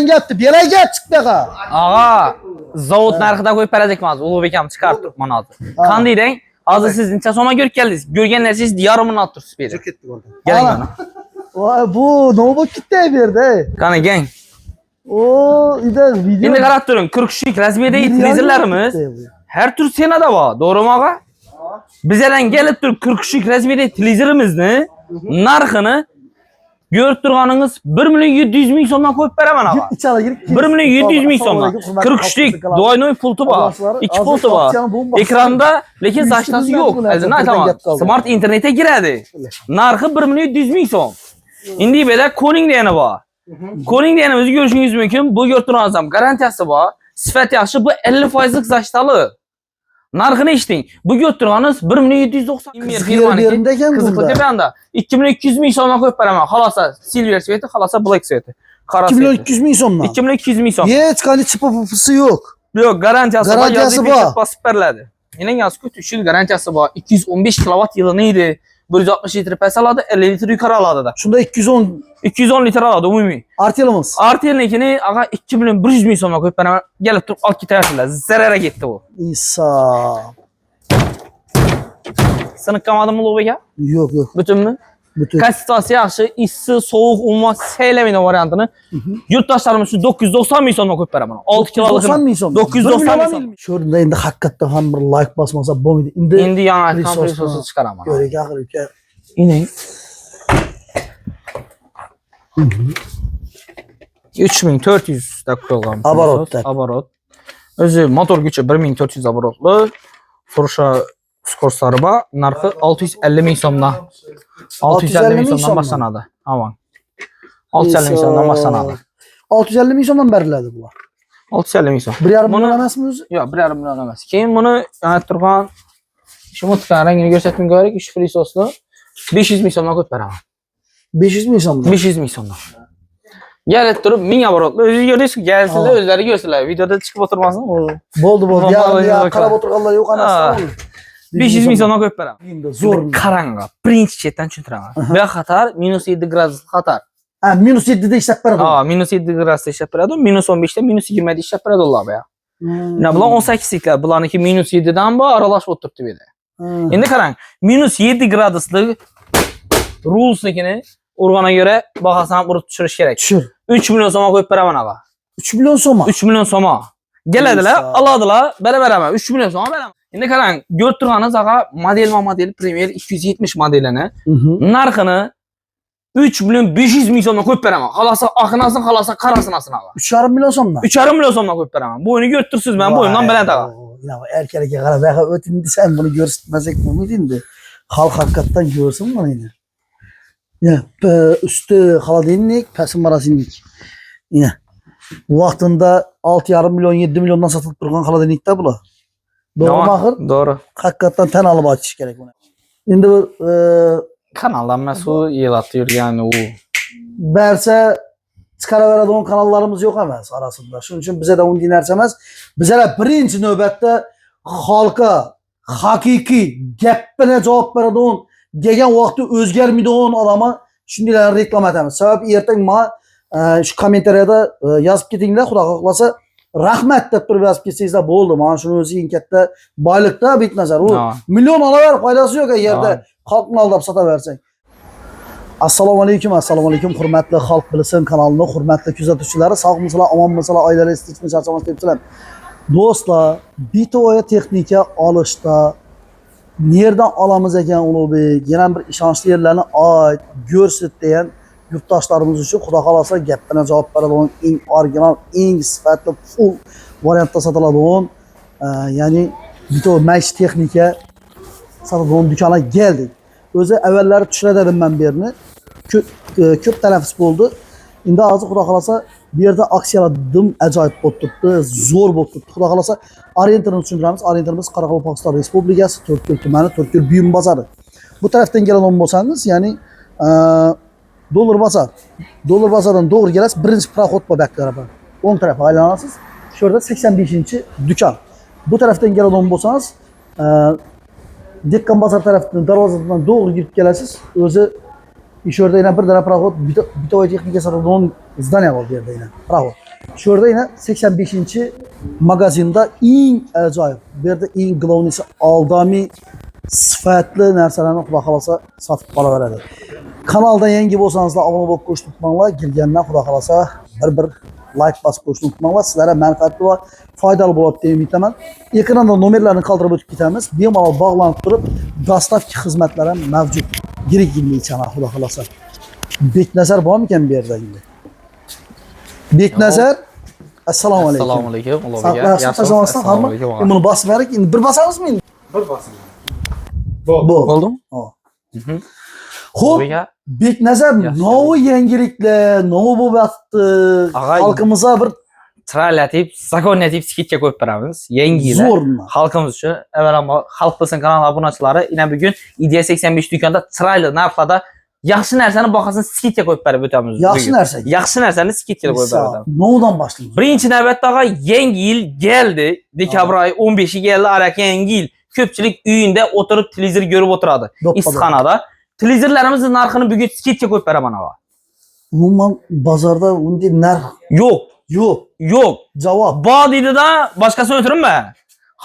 Gapti, belaga chiqdaqa. Ağa, zavod narxida qo'yib beradikmiz. Ulug'bek ham chiqarib turibman hozir. Qanday deng? Hozir siz necha so'mga ko'rib keldingiz? Ko'rgan narsangiz yarımini olib turibsiz bu yerda. Ketdik orada. Keling mana. Voy, bu nima bo'lib ketdi bu yerda? Qani gang. O, ida video. Endi qarab turing, 40 kishilik razmerdagi televizorlarimiz har tur senada bor. To'g'rimi og'a? Bizlardan kelib turib 40 kishilik razmerdagi televizorimizni narxini ko'rib turganingiz 1.700 ming so'mdan qo'yib beraman og'a. 1.700 ming so'mdan. 40 kishilik doynoy pulti bor. 2 pulti bor. Ekranda lekin zashtasi yo'q. Azini aytaman. Smart internetga kiradi. Narxi 1.700 ming so'm. Endi bu yerda Koning degani bor. Koning deganimizni ko'rishingiz mumkin. Bu ko'rib turgansiz ham garantiyasi bor. Sifat yaxshi. Bu 50% lik zashtali. Narxini eshiting. Bu ko'rib turganingiz 1.790 firmaniki. Qiziqli banda. 2.200 ming so'mdan qo'yib beraman. Xalosa silver sveti, xalosa black sveti. 2.200 ming so'mdan. 2.200 ming so'm. Hech qanday chipasi yo'q. Yo'q, garantiyasi bor. Basib beriladi. Mening yozib 3 yil garantiyasi bor. 215 kilovat yilini edi. 160 litr pes aladi, 50 litr yuqori aladi da. Shunda 210 litr aladi umumiy. Artelimiz. Artelnikini aga 2.100 ming so'mga qo'yib beraman. Kelib turib olib ketayapsizlar. Zararga ketdi bu. Isa. Siniqqanmadimi Ulug'bek aka? Yo'q. Butunmi? Butun. Konstitutsiya yaxshi, issiq, sovuq, umuman saylamaydi variantini. Yurtdoshlarimiz uchun 990 ming so'mga qo'yib beraman. 6 kiloluk 990 ming so'm. 990 ming so'm. Shunda endi haqiqatdan ham bir like bosmasa bo'lmaydi. Endi yangi kompressor chiqaraman. Ko'rik axir uka. Ining. 3400 da qo'yilgan. Оборот. O'zi motor kuchi 1400 оборотli. So'rasha skorstlari bor. Narxi 650 ming so'mdan. 650 ming so'mdan boshlanadi. Aman. 650 ming so'mdan boshlanadi. 650 ming so'mdan beriladi bular. 650 ming so'm. 1,5 million emasmi o'zi? Yo'q, 1,5 million emas. Keyin buni yana turgan shimotka rangini ko'rsatib ko'raylik, 3 frisosli 500 ming so'mdan qo'yib beraman. 500 ming so'mdan. 500 ming so'mdan. Gelib turib 1000 оборотli o'zingiz ko'rasiz, kelsinlar, o'zlari ko'rsinlar. Videoda chiqib o'tirmasin. Bo'ldi. Ya qarab o'tirganlar yo'q anasi. 500 ming so'mdan qo'yib beraman. Endi zo'r. Qaranglar, birinchi chetdan tushuntiraman. Bu xatar -7 gradus xatar. -7 da ishlab beradi. -7 gradusda ishlab beradi, -15 da -20 da ishlab beradi ular bu. Mana bular 18 liklar, bularniki -7 dan bor, aralashib o'tiribdi bu yerda. Endi qarang, -7 graduslik rulesnikini urg'ana göre bahasini ham urib tushirish kerak. 3 million so'mga qo'yib beraman aga. 3 million so'mga. 3 million so'mga. Keladilar, oladilar, beraman. 3 million so'mga beraman. Endi qarang, ko'rib turganingiz aga model Premier 270 modelini narxini 3 million 500 ming so'mga qo'yib beraman. Xalosa oqinasin, xalosa qarasinasin aga. 3,5 million so'mdan. 3,5 million so'mga qo'yib beraman. Bo'yini ko'rib tursiz, men bo'yimdan baland aga. Ya erkaklarga qarab, o'tin desam buni ko'rsatmasak bo'lmaydi endi. Xalq haqiqatdan ko'rsin buni endi. Ya, üstü холодильник, pəsi marazinlik. Yine. Vaxtında 6,5 milyon, 7 milyondan satılıb durğan холодильnikdə bular. Doğru mu axır? Doğru. Haqiqatdan tən alıb açış gerek buna. İndi bu kanaldan məsul yel atıyor yani o. Bərsə çıxara veradiğin kanallarımız yox emas arasında. Şunun üçün bizə də onu dinlərsəməz. Bizə də birinci növbətdə xalqa haqiqi gəppinə cavab veradiğin degan vaqtda o'zgarmaydigan adama shunday reklam etamiz. Sababi ertaga men shu kommentariyada yozib ketinglar, xudo xohlasa rahmat deb turib yozib ketsangizlar bo'ldi. Mana shuni o'zi eng katta boylikda bitmasa, u million olaver, foydasi yo'q yerda xalqni aldab sotaversang. Assalomu alaykum, hurmatli Xalq bilsin kanalining hurmatli kuzatuvchilari, sog'misizlar, omonmisizlar, oilalar tinchmi, charchamas debsizlar. Do'stlar, bitoya texnika olishda nereden alamiz ekan Ulug'bek? Yana bir ishonchli yerlarni ayt, ko'rsat degan yurtdoshlarimiz uchun xudo xolasa gapdan javob beradigan eng original, eng sifatli full variantda sotiladigan, ya'ni bito mash texnika sotadigan do'konga keldik. O'zi avvallari tushiradi dedim men bu yerni. Ko'p tanaffus bo'ldi. Endi hozir xudo xolasa bu yerda aksiyalar dim ajoyib bo'lib turibdi, zo'r bo'lib turibdi. Xudo xolasa orientirni tushuntiramiz. Orientirimiz Qoraqalpog'iston Respublikasi To'rtko'l tumani, To'rtko'l buyum bozori. Bu tarafdan keladigan bo'lsangiz, ya'ni dollar bozor. Dollar bozordan to'g'ri kelasiz, birinchi proxod bor bu tarafa. O'ng tarafga aylanasiz. Shu yerda 85-do'kon. Bu tarafdan keladigan bo'lsangiz, Dekkan bozor tarafından darvozadan to'g'ri girib kelasiz. O'zi ish yerda yana bir dana proxod bitoy texnika sotadigan zdaniya bor bu yerda yana. Proxod. Şurada yine 85. magazinda eng ajoyib. Bu yerda eng glavnisi aldami sifatli narsalarni xudo xolasa sotib qolaveradi. Kanalda yangi bo'lsangiz obuna bo'lib qo'shib tutmanglar. Girgandan xudo xolasa bir like bosib qo'shib tutmanglar. Sizlarga manfaatli va foydali bo'ladi deb umid Ekranda nomerlarni qoldirib o'tib ketamiz. Bemalol bog'lanib turib, dostavka xizmatlari ham mavjud. Yirik chana xudo xolasa. Beknazar bormi ekan bu yerda endi? Beknazar, assalomu alaykum. Assalomu alaykum. Saqlasizmi, hamma? Buni bosib berik, endi bir bosamizmi endi? Bir basın. Bo'ldimi? Xo'p, Beknazar, novi yangiliklar, novi bo'lyapti. Xalqimizga bir Tralativ, zakonyativ skidga qo'yib beramiz. Yangi yil. zo'rmi? Xalqimiz uchun avvalambor Xalq bilsin kanal obunachilari ina bugun Idea 85 do'konda trayli narxlarda yaxshi narsani bahosini skidga qo'yib berib o'tamiz. Yaxshi narsa. Yaxshi narsani skidga qo'yib berib o'tamiz. Novidan boshlaymiz. Birinchi navbatda yangi yil keldi. Dekabr oyi 15-i keldi, araka yangi yil. Ko'pchilik uyinda o'tirib televizor ko'rib o'tiradi. Issiqxonada. Televizorlarimizni narxini bugun skidga qo'yib beraman ava. Umuman bozorda unday narx Yo'q. Yo'q. Javob. Bor deydi-da, boshqasini o'tirinma.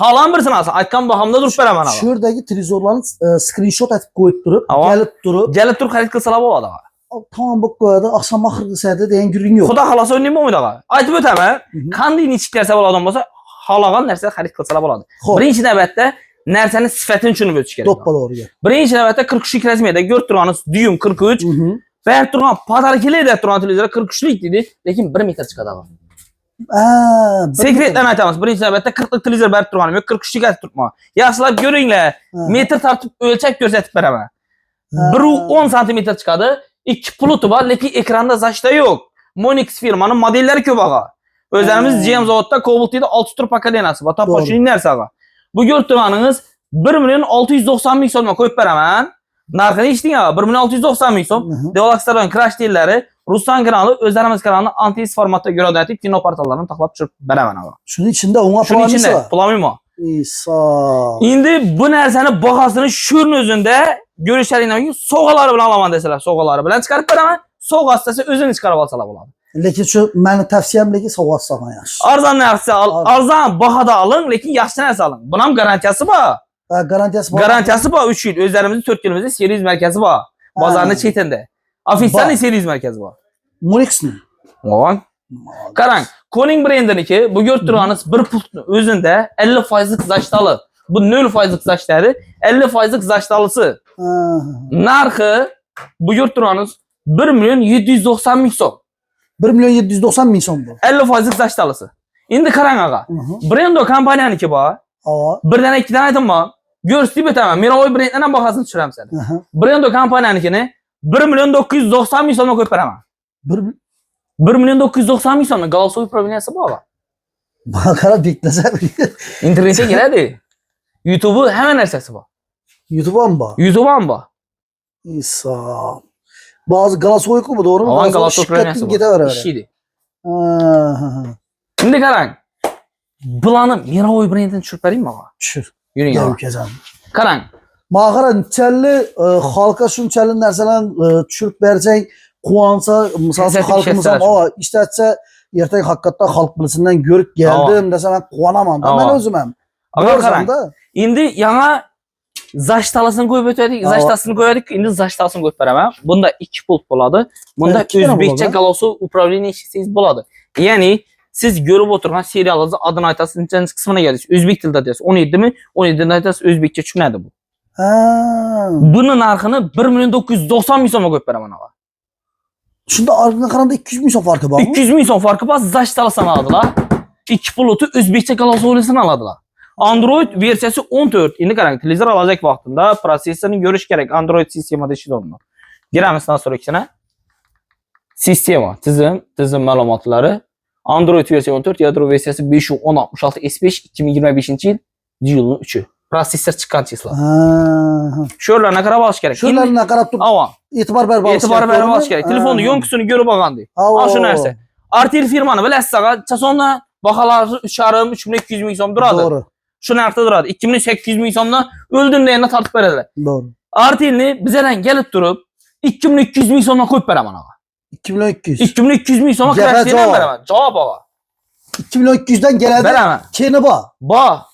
Halan birsin alsın. Aytgan bahamda durup beraman ava. Şuradagi televizorlarni screenshot atib qo'yib turib, gelib turib xarid qilsalar bo'ladi ava. Tamam bo'lib qo'yadi, oqshom oxir qilsada degan guring yo'q. Xudo xolosa o'ynay bo'lmaydi ava. Aytib o'taman, qanday nechik narsa bo'ladigan bo'lsa, xolagan narsa xarid qilsalar bo'ladi. Birinchi navbatda narsani sifatini tushunib o'tish kerak. To'ppa-to'g'ri. Birinchi navbatda 43 razmerda ko'rib turganingiz duyum 43. Bayar turgan podarkali deb turgan televizor 43 lik dedi, lekin 1 metr chiqadi ava. Sekretdan aytamiz. Birinchi navbatda 40 lik televizor berib turganim yo'q, 43 lik aytib turibman. Yaxshilab ko'ringlar. Metr tartib o'lchab ko'rsatib beraman. 1.10 sm chiqadi. 2 pluti bor, lekin ekranda zashta yo'q. Monix firmaning modellari ko'p ava. O'zlarimiz GM zavodda Cobalt'da 6 tur pokoleniyasi bor. To'pposhning narsa ava. Bu ko'rib turganingiz 1.690 ming so'mga qo'yib beraman. Narxini eshitding ava, 1.690 ming so'm. Deluxe kirash deyillari, Ruslan kanali o'zlarimiz kanalini antis formatda ko'radi aytib, kino portallarini taxlab tushirib beraman ava. Shuning ichida unga pulami. Isa. Endi bu narsani bahosini shurni o'zida ko'rishlaringdan keyin sovg'alari bilan olaman desalar, sovg'alari bilan chiqarib beraman. Sovg'a istasa o'zini chiqarib olsalar bo'ladi. Lekin shu meni tavsiyam lekin sovg'a olsan yaxshi. Arzon narsa al, arzon bahada oling, lekin yaxshi narsa oling. Buning ham garantiyasi bor. Garantiyasi bor. Garantiyasi bor 3 yil. O'zlarimizning 4 yilimizda servis markazi bor. Bozorning chetida. Ofitsial servis markazi bor. Monix'ni. Voy. Qarang, Koning brendiniki bu ko'rib turganingiz 1 pultni o'zida 50% lik zashtali. Bu 0% lik zashtali, 50% lik zashtalisi. Narxi bu ko'rib turganingiz 1.790 ming so'm. 1.790 ming so'm bu. 50% lik zashtalisi. Endi qarang aga. Brendo kompaniyaniki bor. Birdan ikkidan aytdim-man. Ko'rsatib o'taman. Mirovoy brenddan ham bahosini tushiraman seni. Brendo kompaniyanikini 1.990 ming so'mga qo'yib beraman. 1.990 ming so'mga голосовой управленияsi bor. Baqara Beknazar. Internetga kiradi. YouTube hamma narsasi bor. YouTube ham bor. YouTube ham bor. Isa. Bazı голосовой ku bu doğru mu? Aman голосовой управленияsi bor. Ishidi. Endi qarang. Bularni Mirovoy brendini tushirib beraymi ava? Tushir. Yuring ava. Qarang. Maqara challi xalqqa shunchalik narsalarni tushirib bersang, quvonsa, misol xalqimiz ham ishlatsa, ertaga haqiqatdan xalq bilsindan ko'rib keldim desa men quvonaman. Men o'zim ham. Qarang. Endi yana zashtalasini qo'yib o'tdik, zashtasini qo'ydik, endi zashtasini qo'yib beraman. Bunda 2 pult bo'ladi. Bunda o'zbekcha голосовой управление ishlaysiz bo'ladi. Ya'ni siz ko'rib o'tirgan serialingizni adini aytasiz, nechanchi qismini kelasiz. O'zbek tilida deysiz. 17 mi? 17 dan aytasiz, o'zbekcha tushunadi bu. Buni narxini 1.990 ming so'mga qo'yib beraman ava. Shunda orqaga qaraganda 200 ming so'm farqi bormi? 200 ming so'm farqi bor, zashtalasini oladilar. 2 puluti o'zbekcha голосовойlisini oladilar. Android versiyasi 14. Endi qarang, televizor olajak vaqtida prosessorini ko'rish kerak. Android sistemada ishlaydi. Giramiz nastroykasini. Sistema, tizim ma'lumotlari. Android versiya 14, yadro versiyasi 51066 S5 2025-yil, yilning 3-i. Prosessor chiqqan chislo. Sho'rlarni qarab olish kerak. Sho'rlarni qarab turib, e'tibor berib olish kerak. Telefonni yo'nkusini ko'rib olgandek. Mana shu narsa. Artel firmani bilasiz, chasonda baholari 3.5 3200 ming so'm turadi. To'g'ri. Shu narxda turadi. 2800 ming so'mdan o'ldim deganda tortib beradilar. To'g'ri. Artelni bizdan kelib turib 2200 ming so'mdan qo'yib beraman ava. 2200. 2200 ming so'mga kirashdan beraman. Javob ava. 2 milyon 200'den geledi. Veremem. Keni var. Ba.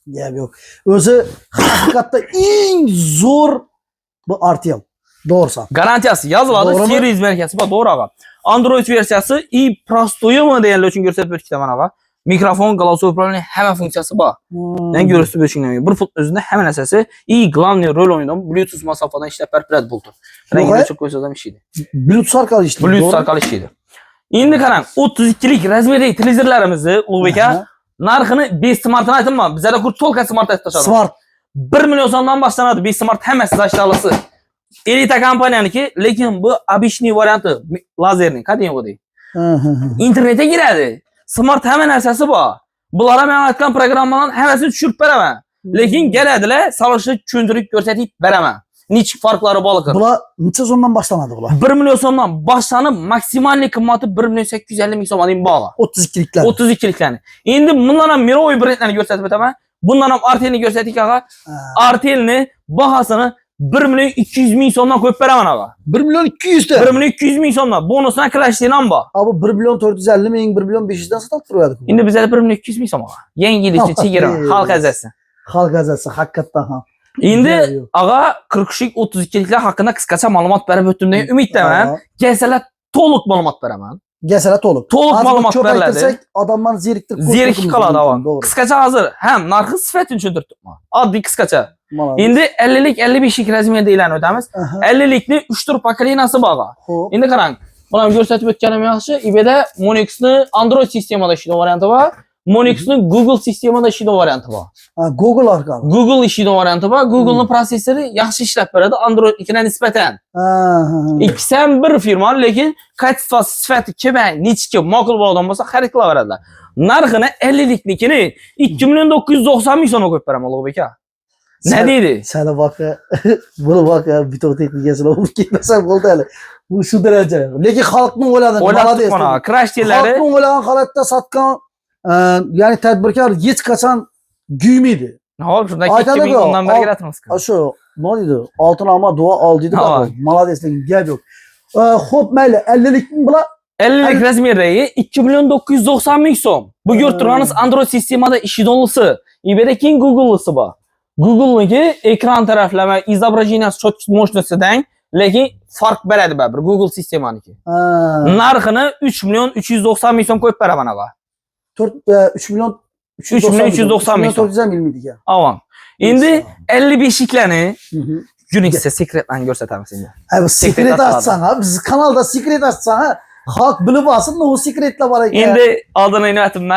Gap yok. Özü hakikaten en zor bu RTL. Doğrusa. Garantiyası yazıladı. Doğru mu? Series markası. Ba doğru ağa. Android versiyası i prostoyu mu deyenler için gösterip ötükte bana ağa. Mikrofon, голосовой управление hemen funksiyası ba. Ben görüntü bölüşünlemiyor. Bir fut özünde hemen esası iyi главный rol oynadım. Bluetooth masafadan işlep berpirat buldu. Ben Yok, yine çok koysazam işiydi. Bluetooth arkalı işte. Bluetooth doğru. arkalı işiydi. Şimdi karan 32'lik Raspberry televizorlarımızı Ulubeka Aha. narxını 5 smart'ını aytım mı? Bize de kurt tolka smart aytlaşalım. Smart. 1 milyon sondan başlanadı 5 smart hemen siz aşağısı. Elita kompaniyaniki lekin bu abishni variantı lazerning qadin yo'q deydi. İnternete giradi. Smart hemen narsasi bor. Bulara men aytgan programmalarni hammasini tushirib beraman. Lekin keladilar, solishib tushuntirib ko'rsatib beraman. Nechik farqlari borligini. Bula necha so'mdan boshlandi bular? 1 milyon so'mdan boshlanib maksimal qiymati 1 milyon 850 ming so'mdan bor. 32'liklar. 32'liklarni. Endi bundan ham Miroy brendlarini ko'rsatib o'taman. Bundan ham Artel'ni ko'rsatik ağa. Artel'ni bahasini 1 milyon 200 ming so'mdan qo'yib beraman ağa. 1 milyon 200 de. 1 milyon 200 ming so'mdan bonusdan Clash'dan ham bor. Abi 1 milyon 450 ming, 1 milyon 500'den satılıp duruyordu. Endi bizda 1 milyon 200 ming so'm ağa. Yangi yilchi chegara xalq azasi. Halk azası hakikaten ha. Endi ağa 43 32'liklar haqida qisqacha ma'lumot berib o'tdim degan umiddaman. Kelsalar to'liq ma'lumot beraman. Gelseler to'liq. To'liq ma'lumot beriladi. beriladi. Adamlar zeriktirib Zerikib qoladi ağa. Doğru. Qisqacha hozir ham narxi sifatini tushuntiribman. Oddiy qisqacha. Malum. Endi 50lik 55lik razmerda e'lon o'tamiz. Aha. 50likni 3 tur pokoleniyasi bor ağa. Xo'p. Endi qarang. Buni ko'rsatib o'tganim yaxshi. eBayda Monix'ni Android sistemada ishlaydigan varianti bor. Monix'ni Google sistemada ishlaydigan varianti bor. Ha, Google arkalı. Google ishlaydigan varianti bor. Google'ning prosessori yaxshi ishlab beradi Androidnikiga nisbatan. İkisi ham bir firma, lekin kачество sifati kimay, nechki ma'qul bo'lgan bo'lsa xarid qilaveradilar. Narxini 50liknikini 2 milyon 990 ming so'mga qo'yib beraman Ulug'bek aka. Ne deydi? Sana bak ya. Bunu bak ya. Bir tane teknikasını olup gitmesen oldu hele. Bu şu derece. Lekin halkın oladın. O'ylatib mana crash tellari. Halkın oladan halatda satkan yani tadbirkar hiç kaçan güymiydi. Hop shundan Aytadi 2000 ku, ondan beri kelatimiz. Şu ne dedi? Altın ama dua al dedi. Ha. Malades'in gel yok. Hop mayli 50'lik mi bula? 50lik razmerdagi 2 milyon 990 ming so'm. Bu ko'rib turganingiz Android sistemada ishidonlisi. eBayda keng Google'lisi bor. Google'niki ekran taraflama, изображение cho'tki mощностиdan, lekin farq beradi baribir Google sistemaniki. Narxini 3 milyon 390 ming so'm qo'yib beraman ağa. 3 milyon 3 milyon 390 ming so'm. 400 mil miydi ya? Avam. Endi 55'liklarni Hı hı. Unix'te secretlarni ko'rsatamiz endi. Abi secret açsan ha. Biz kanalda secret açsan ha. Halk bilip alsın da o secretle var. Endi oldin aytdim.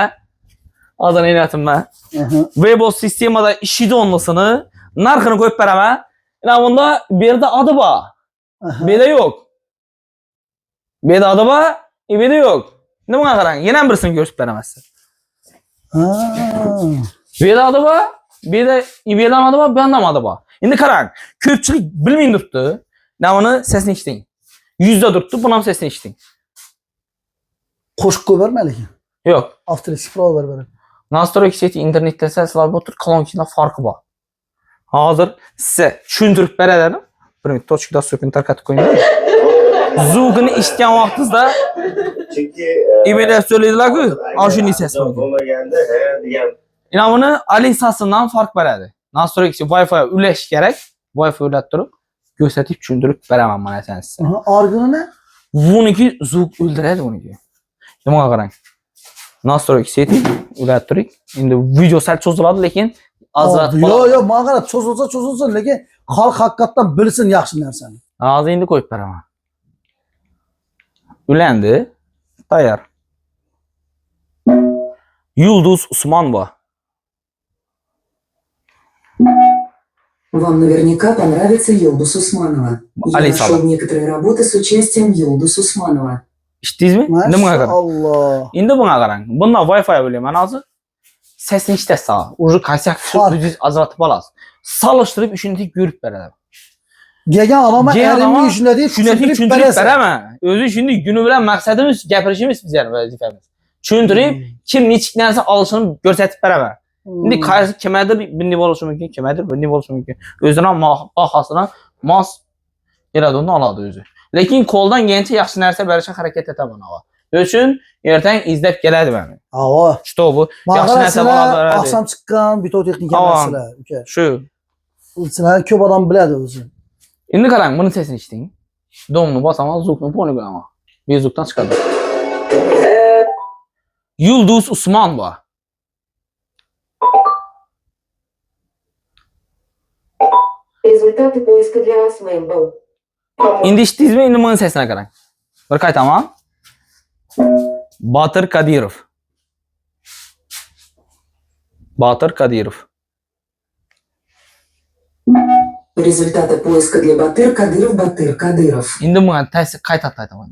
Oldin aytdim. Webos sistemada ishidonlisini narxini qo'yib beraman. Ana bunda bu yerda adı bor. Bu yerda yo'q. Bu yerda adı bor, bu yerda yo'q. Nima qarang, yana birisini ko'rsatib beraman sizga. Bu yerda adı bor, bu yerda adı bor, bu yerda adı bor. Endi qarang, ko'pchilik bilmay turibdi. Navini sesini eshiting. 100da turibdi, buni ham sesini eshiting. Qo'shib ko'rma lekin. Yo'q. After Effects Pro ver. Настройки seti internetda seslar o'tir, kolonkidan farqi bor. Hozir sizga tushuntirib beradilar. Bir minut tochkada so'pini tarqatib qo'ying. Zvukini eshitgan vaqtingizda emailda so'raydilar-ku, ana shuni sesi bo'lmaganda degan. Ina buni Alexa'sidan farq beradi. Настройки Wi-Fi ulash kerak. Wi-Fi ulab turib, ko'rsatib tushuntirib beraman mana sizga. Argını ne? Buniki zvuk o'ldiradi buniki. Nima qarang. Настройки seti ulab turing. Endi video sal cho'ziladi, lekin azrat Yo yo mağara çözülse lekin halk hakikaten bilsin yaxshi narsani. Hozir endi qo'yib beraman. Ulandi. Tayyor. Yulduz Usmonova. Вам наверняка понравится Юлдус Усманова. Я Алиса. нашел некоторые работы с участием Юлдус Усманова. Eshitdingizmi? Endi bunga qarang. Allah. Endi bunga qarang. Bunda Wi-Fi bo'layman hozir. Sesni eshitasiz. Уже kaysak o'zingiz ajratib olasiz. Solishtirib ishini ko'rib beradi. Gelgen adama Gelgen adama elini yüzüne deyip Tushuntirib tushuntirib beraman. O'zi shuni kuni bilan maqsadimiz gapirishimiz biz yani vazifamiz. Tushuntirib, kim nechik narsa olishini ko'rsatib beraman. Endi qaysi kimdir bunday bo'lishi mumkin, kimdir bunday bo'lishi mumkin. O'zining bahosidan mos keladi, uni oladi o'zi. Lekin qo'ldan kelgancha yaxshi narsa berishga harakat etaman ağa. üçün ertəng izləb gəladi məni. Ava. Что bu? Yaxşı nəsə Mağarasına baladır. axşam çıxqan bito texnika Aman. məsələ. Okay. Şu. Sizlər köp adam bilədi özü. İndi qarang, bunun sesini işləyin. Domunu basama, zuknu ponu qoyama. Bir zukdan çıxardı. Yulduz Usman bu. Результаты поиска для Asmemble. İndi işdinizmi? İndi bunun səsinə qarang. Bir qaytama. Batır Kadirov. Batır Kadirov. Результаты поиска для Батыр Кадыров Батыр Кадыров. İndi buna təsir qaytama.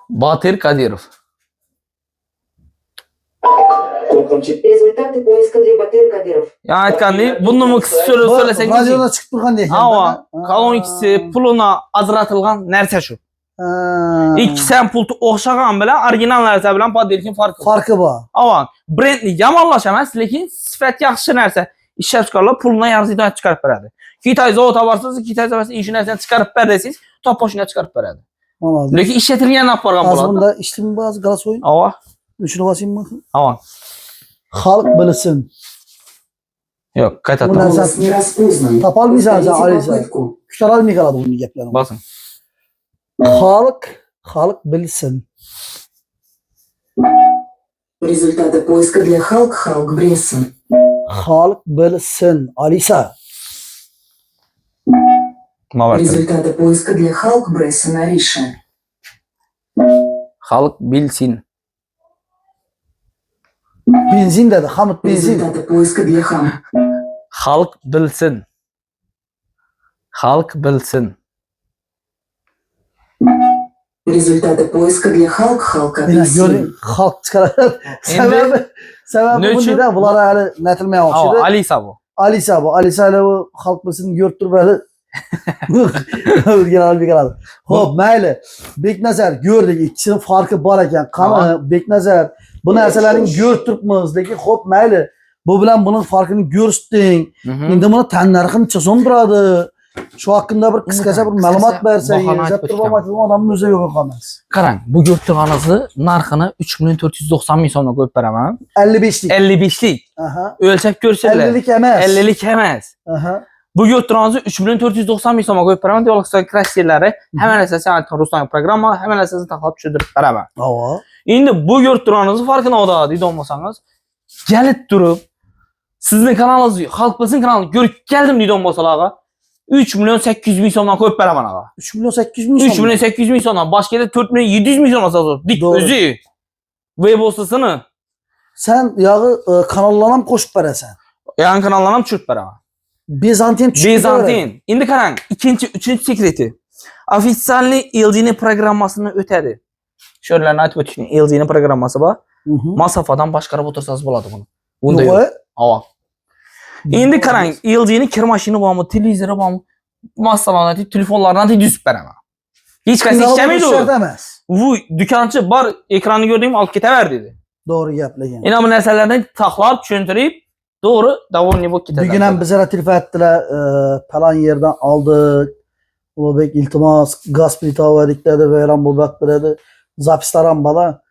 Batır Kadirov. Результаты поиска для Батыр Кадыров. Ya aytqandı, bunu mu qısa söyləsək Radioda çıxıb durğan deyək. Hava, koloniksi puluna azratılan nərsə şu. İkisi pultu oxşagan belə orijinal nərsə bilən padelkin farkı var. Farkı var. Ama brendli yamanlaşamaz, lekin sifət yaxşı nərsə işləb çıxarırlar, puluna yarısı çıxarıb verədi. Kitay zavod avarsınız, Kitay zavod işin nərsəni çıxarıb verəsiniz, top başına çıxarıb verədi. Anladım. Lekin işlətilən aparğan Az buladı. bunda işlemi bazı qalas oyun. Ava, Üçünü basayım mı? ava. Halk bilsin. Yox, qayta Bunlar- tamam. Голос не распознан. Tapalmaysan sen Повторите Alisa. попытку. Küçük mı kaladı bunu geplerini? Basın. Halk bilsin. Результаты поиска для Халк Халк Брессен. Halk bilsin. Alisa. Mavat. Результаты поиска для Халк Брессен Ариша. Halk bilsin. Benzin dedi. Hamit benzin. Результаты поиска для Хам. Halk bilsin. Halk bilsin. Результаты поиска для Халк Халк Yine Апельсин. gördün halk çıkarır. Sebebi Ne bu üçün? değil. Bunlara hali netilmeye Ava, başladı. Alisa bu. Alisa bu. Alisa ile bu halk bilsin görtür böyle. Gel bir kaladı. Hop meyli. Beknazar gördük. İkisinin farkı var eken. Kanı Beknazar. Bu nerselerin görtürpmüz. Lekin hop meyli. Bu bilen bunun farkını görsün. Hı hı. Şimdi bunu tənlərxin çözüm duradı. Şu hakkında bir kıskaca bir Kıskaca məlumat versen. bahana Zəbt etmək durmamak adamın özü yok olmaz. Qarang, bu götürğanızı narxını 3.490.000 somla qoyub verəməm. 55'lik. 55'lik. Aha. Ölçək görsələr. 50'lik emez. 50'lik emas. Aha. Bu götürğanızı 3.490.000 somla qoyub verəməm. Diyalogsa crash yerləri həmən əsası aytan Ruslan proqramma, həmən əsası taxılıb çözdürüb verəməm. Ava. İndi bu götürğanızı farkına o da deyid olmasanız, gəlib durub sizin kanalınızı, Xalq Bilsin kanalını görüb gəldim deyid olmasalar ağa. 3.800.000 somla qoyub verəməm ağa. 3.800.000 3.800.000 somla başqa yerdə 4.700.000 somla satılır. Dik Doğru. özü. Web olsasını. Sen yağı kanallarına mı koşup veresen? Yan kanallarına mı çürüb verəməm? Bizantin çıktı. Bizantin. İndi qarang, üçüncü sekreti. Ofitsialli LG'nin proqrammasını ötədi. Şöylələrini aytıb ötüşün. LG'nin proqramması var. Masafadan başqarıb otursanız buladı bunu. Bunda yox. Ava. İndi qarang, LG'nin kir maşini varmı, televizori varmı, masalarına, telefonlarına düzüb verəməm. Heç kəs işləməydi o. Demez. Bu dükançı bar ekranı gördüyüm al ketəver dedi. Doğru yaplayın. İna bu nəsələrdən taxlab, çöndürüb, doğru davam bu ketəver. Bugün bize de telif ettiler. Falan yerden aldık. O bek iltimas, gaz plita verdik dedi. Veyran bu bak dedi. Zapistaran bana.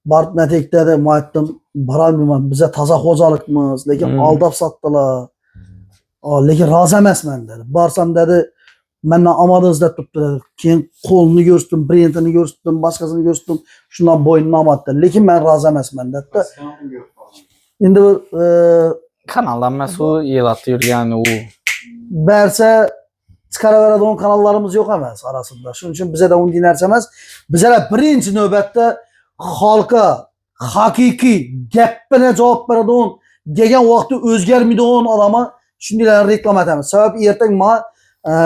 Bart netek dedi. Maittim. Baramıyorum. Bize taza hocalıkmız. Lekin aldap sattılar. Lekin razı emas men dedi. Barsam dedi. Menden amadı izlep tuttu dedi. Keyin kolunu görsün, printini görsün, başkasını görsün. Şundan boynunu amadı dedi. Lekin ben razı emas men dedi. Şimdi Kanaldan məsu yelatıyor yani o. Berse çıkaraveradi onun kanallarımız yok emas arasında. Şunun için bize de onu dinlersemez. Bize de birinci nöbette halka hakiki geppine cevap veradi on. Gelgen vakti özgermidi on adama şimdiler reklam etemiz. Sebep erten bana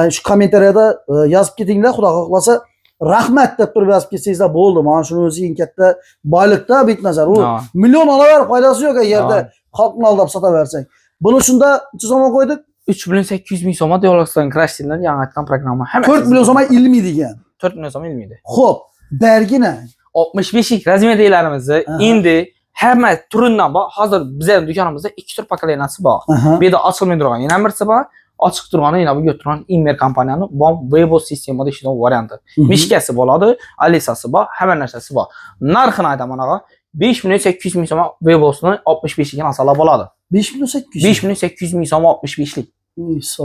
şu kommentariyada yazıp gidinler Xuda xohlasa rahmet deb turib yazıp gitsengizlar bo'ldi. Mana shuni o'zi eng katta boylikda bitmazar. U milyon olaver foydasi yo'q yerde xalqni aldab sataversang. Buni shunda chizoma qo'ydik. 3.800.000 soma diyalogdan crash diyenler yan aytgan programma. 4 milyon soma ilmi degan. 4 milyon soma ilmiydi. Xo'p, bergina 65'lik razmedeylerimizi indi həmə turundan bax, hazır bizim dükanımızda 2 tür pakelenası var. Bir de açılmıyor durğan yine birisi var. Açıq turğanı yine bu götürən Inmer kompaniyanın bu Weibo sistemada işləyən variantı. Mişkəsi boladı, Alisası var, həmən nərsəsi var. Narxını aydaman ağa 5.800.000 soma Weibosunu 65'lik asala boladı. 5.800. 5.800.000 soma 65'lik. İsa.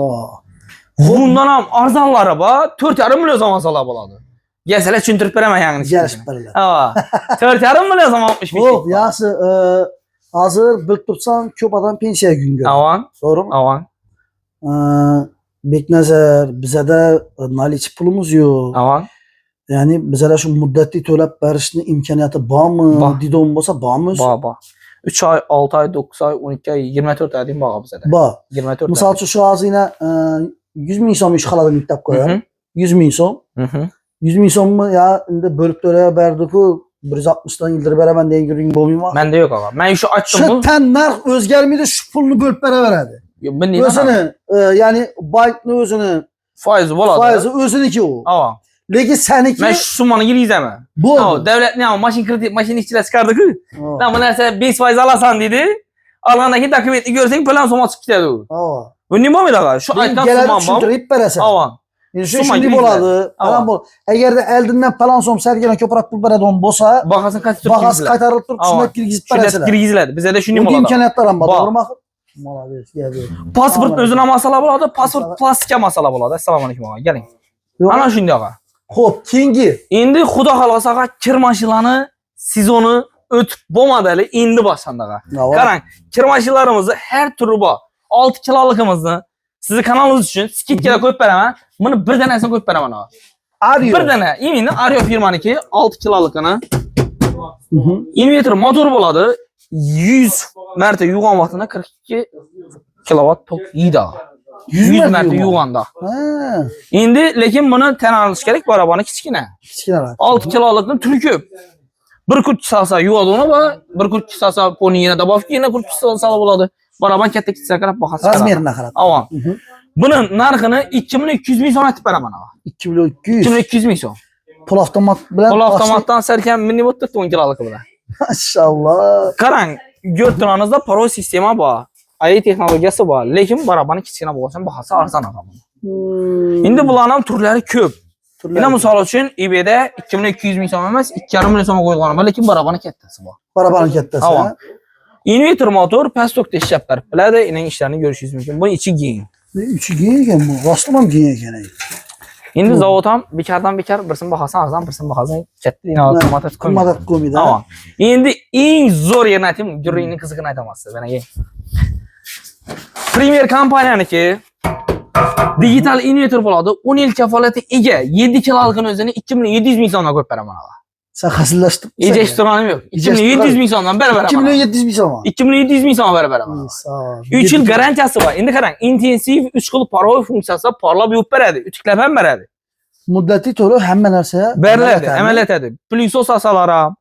Bundan ham arzanları var, 4,5 milyon soma asala boladı. Gəlsələr çüntürüb verəmə yəni. Gəlişib bərələr. Ha. 4,5 milyon soma 65'lik. Hop, yası hazır bilib tutsan köp adam pensiya gün görür. Avan, Doğru mu? avan, Beknəzər, bizə də naliç pulumuz yok. avan. Yani bizə də şu müddətli töləb bərişinin imkaniyatı var mı? Var. Didon olsa var mı? Ba. 3 ay, 6 ay, 9 ay, 12 ay, 24 ay deyim bağa bizə də. Var. 24 Misal üçün şu ağzı yine 100.000 som işğaladı müktəb koyar. Hı-hı. 100.000 som. Hı-hı. 100.000 som mu ya indi bölüb törəyə bərdi ku 160'dan yıldır verəmən deyin görün boyum var. Məndə yox ağa. Mən şu açdım Şu bu. tən narx özgərmiydi şu pulunu bölüb bərə verədi. Mən deyim. Özünü yani bankını özünü Faiz boladı. faizi özünü ki o. Ağa. Leki seninki Mən şu sumanı girəyizəmə. bu. Ağa, dövlət nə ama maşın kredit, maşın işçilə çıxardı ki. Aa. Lan bu nəsə 5% alasan dedi. Alğandakı dokumenti görsək plan soma çıxıb gedir. Aa. Bu nə olmadı ağa? Şu aydan Gələdi suman var. düşündürüb bərəsən. Ağa. Şu Suma şimdi girizlər. boladı. Aa. Falan bol. Eğer de eldinden falan som sergilenen köpürak pul bərədi on bosa. Baxasın kaç Türk Bahas girgizlər. kaytarılıp Aa. Türkçünet girgizip Şöyle bərəsələr. girgizlər. Bizə də şunu Bu boladı. imkaniyatlar Ba. doğru mu? Malades geldi. Pasport Aa. özünə masala boladı, pasport plastikə masala boladı. Assalamu alaykum ağa. Gəlin. Yok. Ana şimdi ağa. Hop kingi. İndi xuda xalqası ağa kirmaşılanı sezonu ötüb bu modeli indi başlandı ağa. Ne var? Qaran, kirmaşılarımızı hər türlü bu 6 kiloluğumuzu sizi kanalınız üçün skidkələ qoyub bərəmə. Bunu bir dənəsini qoyub bərəmə ağa. Arıyor. Bir dənə, yeminlə Ario firmanınki 6 kiloluğunu Hı hı. inverter motor boladı. 100 mərtə yuğan vaxtında 42 kilovat tok yiydi ağa. 100 mərtə yuğanda. Ha. İndi lekin bunu tən alış gerek bu arabanı kiçkinə. Kiçkine bak. 6 kiloluğunu türküb. Bir kurt salsa yuvadı ona va, bir kurt salsa poni yine dabafki yine kurt salsa boladı. Bu araban ketdə kitsə qarab baxasın. Razmerine karat. Avan. Hı hı. Bunun narxını 2200 min son etib bərəmən ağa. 2200. 2200 min son. Pul avtomat bilen. Ol avtomatdan sərkən minibot tutdu 10 kiloluk bile. Maşallah. Qaran, gördüğünüzdə paro sistemi var. AI texnologiyası var. Lekin bu arabanın kiçkinə bolsun baxası arzan ağa. İndi bunların türləri köp. Yine misal üçün eBay-də 2200 min son emas, 2,5 milyon sona qoyulğanı var. Lekin bu arabanın kətdəsi var. Arabanın kettesi. Avan. Inverter motor, pəstokda işləblər. Belədə ilə işlərini görüşünüz mümkün. Bu içi giyin. Üçü giyinken bu. Rastlamam giyinken. İndi zavotam bekardan bekar, birisini baxasan arzan, birisini baxasan kətdə yine otomatik koymuyor. Kumadat komida. Avan. İndi en zor yerini aytayım, gürrüyünün kızıqını aytamazsın. Bana gel. Premier kompaniyanı ki, digital inverter boladı, 10 yıl kefaleti ege, 7 kilolukun özünü 2700 min sonuna koyup verəm ağa. Sen hasırlaştın. Ece istiranım yok. 2700 min sondan ver verəm. 2700 bin sama. 2700 min sona ver verəm. Sağ ol. 3 yıl garantiyası var. İndi qaran, intensiv 3 xil parol funksiyası parlab yuyub berədi, ütükləpən berədi. Müddəti toru həmmə nərsəyə Bərilədi, əməliyyat edir. Plyusos asalaram,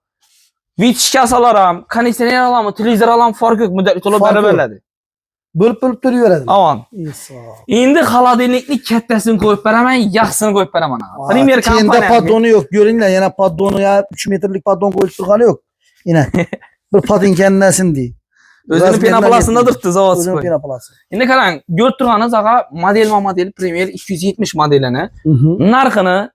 vitişki asalaram, kondisyoner alamı, televizor alam fark yok. Müddətli toru Fark yok. bərəbərlədi. bölüb duruyor herhalde. Aman. Sağ ol. İndi xaladelikli kəttəsini qoyub verəmən, yaxsını qoyub verəmən. Premier Kendi kompaniya. paddonu yok. Görün de yine paddonu ya 3 metrelik paddon koyup durganı yok. Yine. Bir padin kendinəsin deyil. Özünün penoplastında durdu zavod Özünün spoy. penoplası. İndi qaran, götürğanız ağa model Premier 270 modelini narxını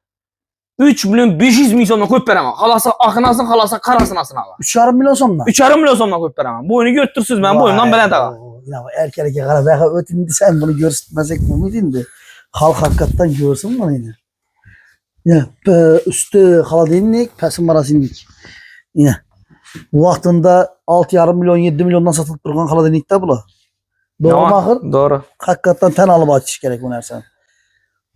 3 milyon 500 min somla qoyub verəmən. Xalası axınasın, xalası qarasınasın ağa. 3,5 milyon somla. 3,5 milyon somla qoyub verəmən. Bu oyunu götürsüz mən bu oyundan belən ağa. Yine erkeğe kara veya ötündü sen bunu göstermezsek mümkün de. Halk hakikaten görsün bunu yine. Yine üstü haladinlik, pesim marasinlik. Yine. Bu vaxtında 6,5 milyon 7 milyondan satılıp durgan haladinlikte bula. Doğru mu ahır? Doğru. Hakikaten ten alıp açış gerek bu nersen.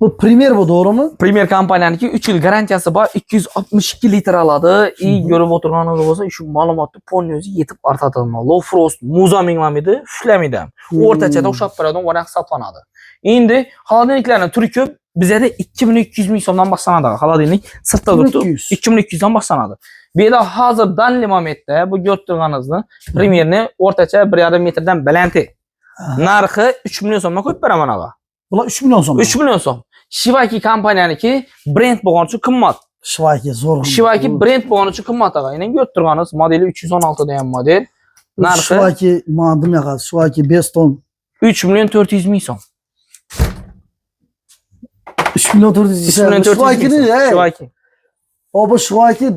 Bu Premier bu doğru mu? Premier kompaniyanın ki 3 yıl garantiyası var. 262 litre aladı. İyi görüp oturğanız olsa şu malumatı ponyözü yetip artadılma. Low frost, muza minlamıydı, füşlemiydi. Ortaçada uşaq paradan oranaq satlanadı. İndi haladeniklərin türkü bizə də 2200 min somdan başlanadı. Haladenik sırtda durdu. 2200'dan başlanadı. Bir də hazırdan limametdə bu götürğanızı Premierini ortaça 1,5 metrdən belənti. Narxı 3 milyon somdan qoyub verəmən ağa. Bula 3 milyon som. 3 milyon som. Shivaki kompaniyanı ki brend bolğan üçün qımmat. Şivaki zor. Shivaki brend bolğan üçün qımmat ağa. Yəni götürğanız modeli 316 deyən model. Narxı Şivaki madım yağı. Şivaki 5 ton. 3 milyon 400 min som. 3 milyon 400 3 milyon 400 ming so'm. Shuvaki. O bu Shuvaki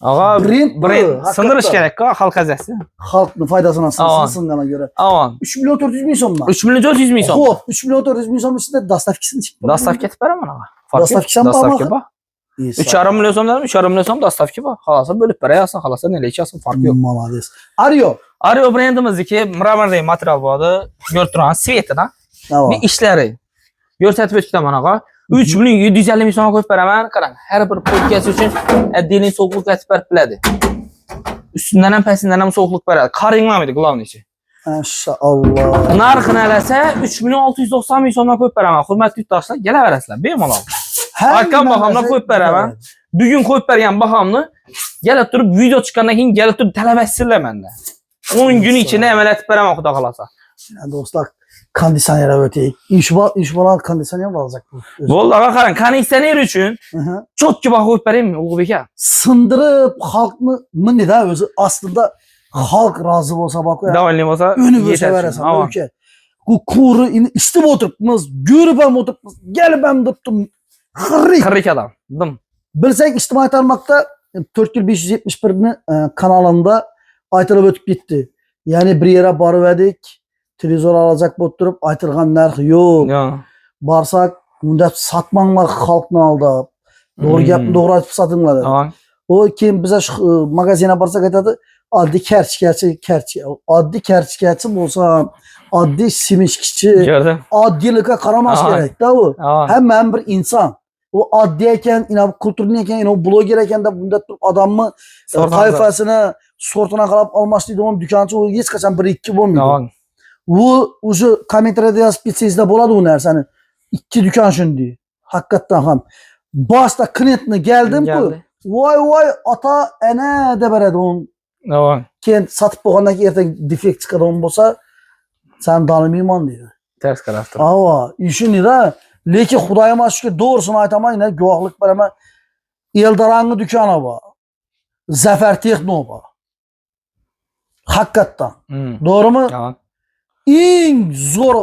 Ağa Brend bu, brend sındırış hakikaten. gerek ha halk hazası. halkın faydasına Aman. sığsına göre. Aman. 3 milyon 400 bin so'mdan. 3 milyon 400 ming so'm. Hop 3 milyon 400 bin so'm içinde dastavkisini çıktı. Dastavka ketib beraman ağa. Dastavka ham Dastavka bormi? bor. 3,5 milyon so'm dedim, 3,5 milyon so'm dastavka bor. Xolasa bo'lib berasan, xolasa necha farqi yo'q. Молодец. Aryo. Ario brendimizniki mramorli material bo'ldi. Ko'rib turgan svetidan. Bir ishlari. Ko'rsatib o'tdim ağa. 3 milyon 750 ming so'm qo'yib beraman. Qarang, har bir podkast uchun отдельный so'qlik aytib berib biladi. Üstünden ham pastidan ham so'qlik beradi. Qaringlamaydi glavnisi. Maşallah. Narxini alasa 3 milyon 690 ming so'mdan qo'yib beraman. Hurmatli yurtdoshlar, kelaverasizlar bemalol. Aytgan bahamni qo'yib beraman. Bugun qo'yib bergan bahamni kelib turib video chiqqandan keyin kelib turib talab etsizlar menda. 10 kun ichida amaliyotib beraman xudo xolasa. Dostlar kondisyoner öteyik. İş balan kondisyoner mi alacak bu? Bo'ldi, ağa qarang, konditsioner uchun cho'tki baho qo'yib beraymi, Ulug'bek aka? Sındırıp halkını mı da özü aslında halk razı olsa bak ya. Davalli bo'lsa, Önü böyle veresen ülke. Bu kuru istip oturtmaz, görüp hem oturtmaz, gelip hem tuttum. Hırrik. Qirrik adam. Dim. Bilsek ijtimoiy tarmoqda 4.571'ni kanalında aytılıb ötüp gitti. Yani bir yere barıverdik, televizor alacak bo'lib turib aytılgan narxi yo'q. Yo. Barsak bunda satmanglar xalqni aldab. Doğru gapni doğru aytib satinglar. Ağa. O keyin bize magazine barsak aytadi, oddiy kerchikachi, oddiy kerchikachi bo'lsam, oddiy simishkichi, Gördüm. oddiylikka qaramas Ağa. kerak-da u. Ağa. Hamma bir inson. O oddiy ekan, kulturli ekan, bloger ekan deb bunda turib odamni toifasini, sortini qarab almaslikda ham dukanchi u hech qachon 1-2 bo'lmaydi. Ağa. Bu o'sha kommentariyada yozib ketsangizda bo'ladi u narsani. 2 dukan shunday. Haqiqatdan ham. Boshda klientni geldim-ku. Geldi. Voy ata ana deb beradi u. Ağa. Keyin sotib qo'ygandan keyin ertaga defekt chiqadigan bo'lsa, sen tanimayman deydi. Ters qarab tur. Ava, ishini-da, lekin Xudoyim shukur doğrusunu aytaman, guvohlik beraman. Eldarangi dükkanı bor. Zafer Texno bor. Haqiqatdan. Doğrumu? Ağa. Eng zo'r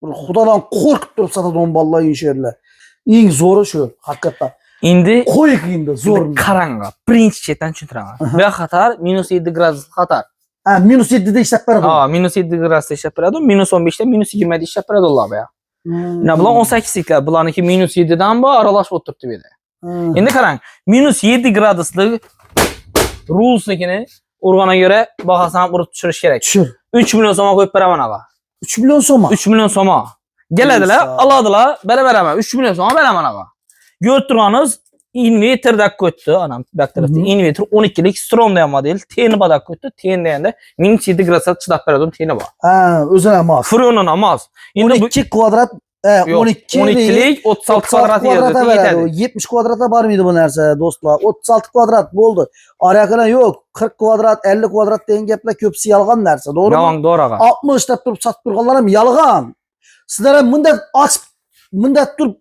Xudodan qo'rqib turib sotadigan bolalar insholar. Eng zo'ri shu, haqiqatdan. Endi Qo'y qiyinda zo'r. qarang, birinchi chetdan tushuntiraman. Bu xatar -7 gradus xatar. Ha, -7 da ishlab beradi. Ha, -7 gradusda ishlab beradi, -15 da -20 da ishlab beradi ular bu ya. Mana bular 18 liklar, bularniki -7 dan bor, aralashib o'tiribdi bu yerda. Endi qarang, -7 graduslik rulesnikini urg'ana göre bahasini urib tushirish kerak. Tushir. 3 milyon so'm qo'yib beraman ağa. 3 milyon so'm. 3 milyon so'm. Keladilar, oladilar, beraman. 3 milyon so'm beraman ağa. Ko'rib turganingiz inverterda ko'tdi, anam bu tarafda inverter 12 lik Strom degan model, teni bor ko'tdi, ten deganda 17 gradusda chidab beradigan teni bor. Ha, o'zini emas. Freonun emas. Endi bu 12 kvadrat, 12 lik 36 kvadrat yetadi. 70 kvadrata bormaydi bu narsa do'stlar. 36 kvadrat bo'ldi. Araqana yo'q. 40 kvadrat, 50 kvadrat degan gaplar ko'psi yolg'on narsa, to'g'rimi? Yolg'on, to'g'ri ağa. 60 deb turib sotib turganlar ham yolg'on. Sizlar ham bunday ochib, bunday turib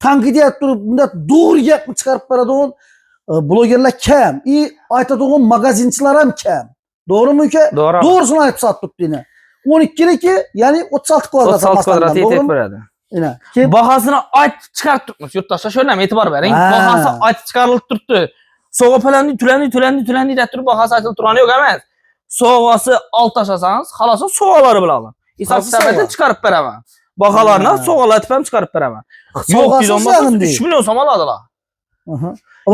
tanqidiyat turib, bunday to'g'ri gapni chiqarib beradigan blogerlar kam. Aytadigan magazinchilar ham kam. To'g'rimi uka? To'g'ri. Doğrusunu aytib sotib turibdi. 12 liki, ya'ni 36 kvadrat. 36 kvadrat yetib beradi. Bahasini aytib chiqarib turibmiz. Yurtdoshlar shundan ham e'tibor bering. Bahasi aytib chiqarilib turibdi. Sovg'a tulandi deb turib bahasi aytilib turgani yo'q emas. Sovg'asi olib tashlasangiz, xolos sovg'alari bilan. Hisob-kitobda chiqarib beraman. Bahalarni sovg'alatib ham chiqarib beraman. Yo'q deyman, 3 milyon so'm oladilar.